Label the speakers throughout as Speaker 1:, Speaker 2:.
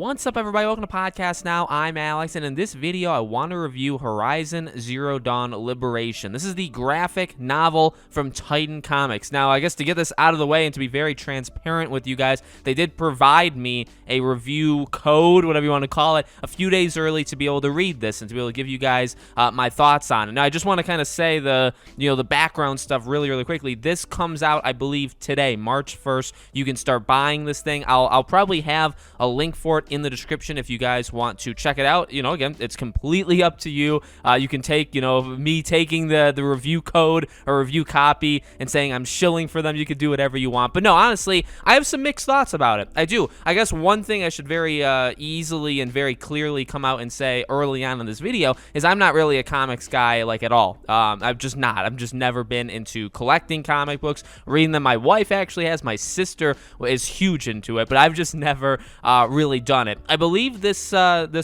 Speaker 1: What's up, everybody? Welcome to Podcast Now. I'm Alex, and in this video, I want to review Horizon Zero Dawn Liberation. This is the graphic novel from Titan Comics. Now, I guess to get this out of the way and to be very transparent with you guys, they did provide me a review code, whatever you want to call it, a few days early to be able to read this and to be able to give you guys my thoughts on it. Now, I just want to kind of say the background stuff really quickly. This comes out, I believe, today, March 1st. You can start buying this thing. I'll probably have a link for it in the description if you guys want to check it out. Again, it's completely up to you. You can take, me taking the review code or review copy and saying I'm shilling for them. You could do whatever you want. But no, honestly, I have some mixed thoughts about it. I do. I guess one thing I should very easily and very clearly come out and say early on in this video is I'm not really a comics guy, like, at all. I'm just not. I've just never been into collecting comic books, reading them. My wife actually has. My sister is huge into it, but I've just never really done it. I believe this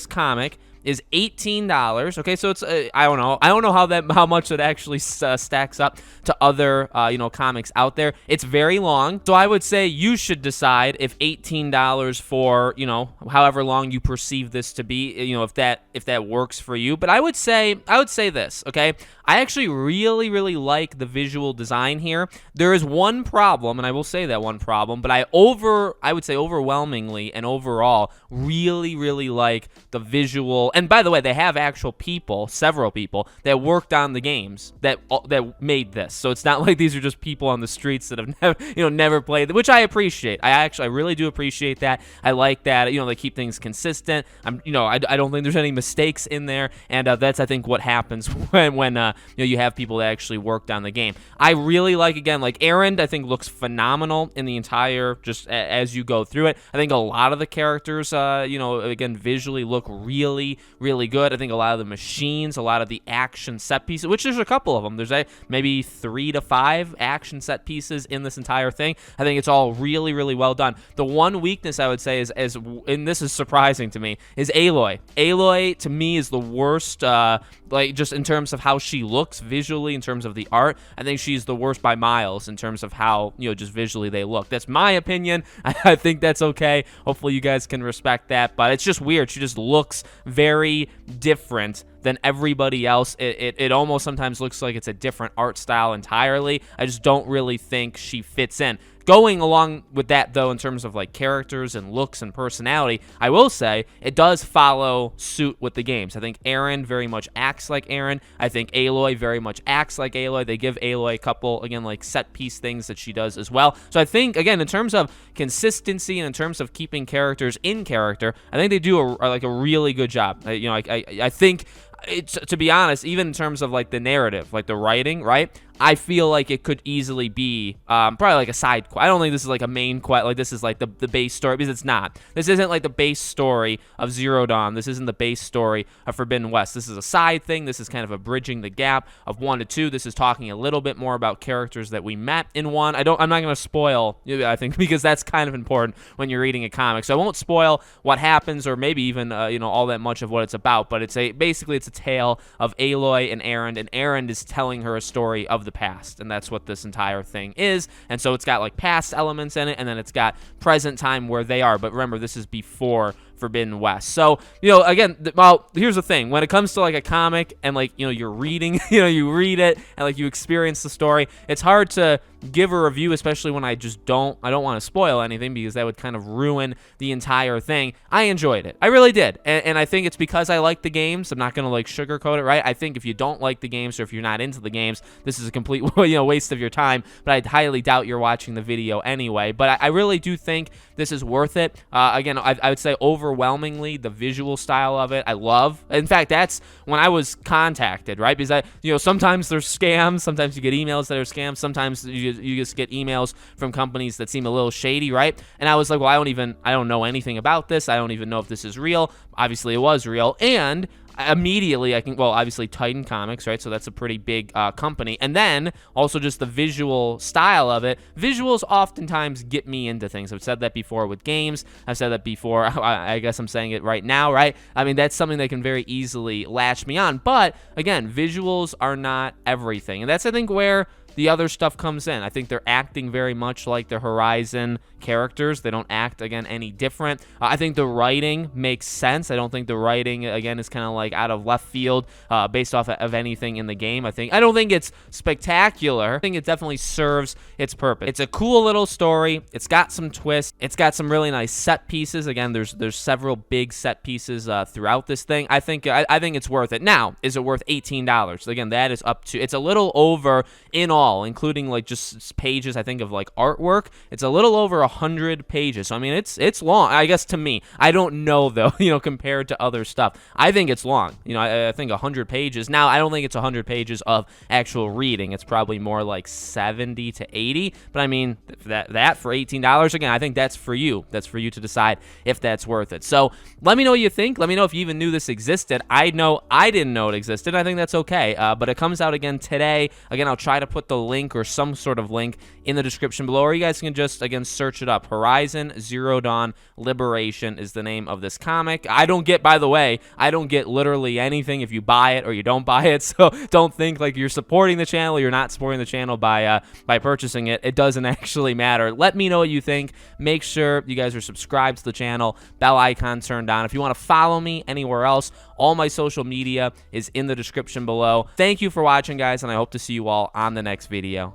Speaker 1: comic is $18. Okay, so it's I don't know how much it actually stacks up to other comics out there. It's very long, so I would say you should decide if $18 for however long you perceive this to be, if that works for you. But I would say this, okay? I actually really like the visual design here. There is one problem, and I will say that one problem, but I would say overwhelmingly and overall really like the visual. And by the way, they have actual people, several people that worked on the games that made this. So it's not like these are just people on the streets that have never played, which I appreciate. I really do appreciate that. I like that. They keep things consistent. I don't think there's any mistakes in there, and that's, I think, what happens when you have people that actually worked on the game. I really like, again, like Aaron, I think looks phenomenal in the entire, just as you go through it. I think a lot of the characters, again, visually look really good. I think a lot of the machines, a lot of the action set pieces, which there's a couple of them. There's maybe 3 to 5 action set pieces in this entire thing. I think it's all really well done. The one weakness I would say is, and this is surprising to me, is Aloy. Aloy, to me, is the worst, just in terms of how she looks visually, in terms of the art. I think she's the worst by miles in terms of how, just visually they look. That's my opinion. I think that's okay. Hopefully you guys can respect that, but it's just weird. She just looks very different than everybody else. It almost sometimes looks like it's a different art style entirely. I just don't really think she fits in. Going along with that, though, in terms of like characters and looks and personality, I will say it does follow suit with the games. I think Aaron very much acts like Aaron. I think Aloy very much acts like Aloy. They give Aloy a couple, again, like set piece things that she does as well. So I think, again, in terms of consistency and in terms of keeping characters in character, I think they do a really good job. I think, to be honest, even in terms of like the narrative, like the writing, right? I feel like it could easily be probably like a side quest. I don't think this is like a main quest. Like, this is like the base story, because it's not. This isn't like the base story of Zero Dawn. This isn't the base story of Forbidden West. This is a side thing. This is kind of a bridging the gap of 1 to 2. This is talking a little bit more about characters that we met in 1. I'm not going to spoil, I think, because that's kind of important when you're reading a comic. So I won't spoil what happens, or maybe even all that much of what it's about. But basically it's a tale of Aloy and Aaron is telling her a story of the past, and that's what this entire thing is. And so it's got like past elements in it, and then it's got present time where they are. But remember, this is before Forbidden West. So, again, here's the thing. When it comes to like a comic and like, you're reading, you read it and like you experience the story, it's hard to give a review, especially when I don't want to spoil anything, because that would kind of ruin the entire thing. I enjoyed it. I really did. And I think it's because I like the games. I'm not going to like sugarcoat it, right? I think if you don't like the games, or if you're not into the games, this is a complete, waste of your time, but I highly doubt you're watching the video anyway. But I really do think this is worth it. Again, I would say overwhelmingly the visual style of it I love. In fact, that's when I was contacted, right? Because sometimes there's scams, sometimes you get emails that are scams, sometimes you just get emails from companies that seem a little shady, right? And I was like, well, I don't know anything about this. I don't even know if this is real. Obviously it was real. And immediately obviously Titan Comics, right? So that's a pretty big company. And then also just the visual style of it. Visuals oftentimes get me into things. I've said that before with games. I've said that before. I guess I'm saying it right now, right? I mean, that's something that can very easily latch me on. But again, visuals are not everything. And that's, I think, where the other stuff comes in. I think they're acting very much like the Horizon characters. They don't act, again, any different. I think the writing makes sense. I don't think the writing, again, is kind of like out of left field based off of anything in the game. I don't think it's spectacular. I think it definitely serves its purpose. It's a cool little story. It's got some twists. It's got some really nice set pieces. Again, there's several big set pieces throughout this thing. I think it's worth it. Now, is it worth $18? Again, that is up to. It's a little over in all, including like just pages. I think of like artwork. It's a little over 100 pages. So I mean, it's long. I guess to me, I don't know though. Compared to other stuff, I think it's long. I think 100 pages. Now, I don't think it's 100 pages of actual reading. It's probably more like 70 to 80. But I mean, that for $18, again, I think that's for you. That's for you to decide if that's worth it. So let me know what you think. Let me know if you even knew this existed. I know I didn't know it existed. I think that's okay. But it comes out again today. Again, I'll try to put the link or some sort of link in the description below, or you guys can just, again, search it up. Horizon Zero Dawn Liberation is the name of this comic. By the way, I don't get literally anything if you buy it or you don't buy it, so don't think like you're supporting the channel or you're not supporting the channel by purchasing it. It doesn't actually matter. Let me know what you think. Make sure you guys are subscribed to the channel, bell icon turned on. If you want to follow me anywhere else, all my social media is in the description below. Thank you for watching, guys, and I hope to see you all on the next video.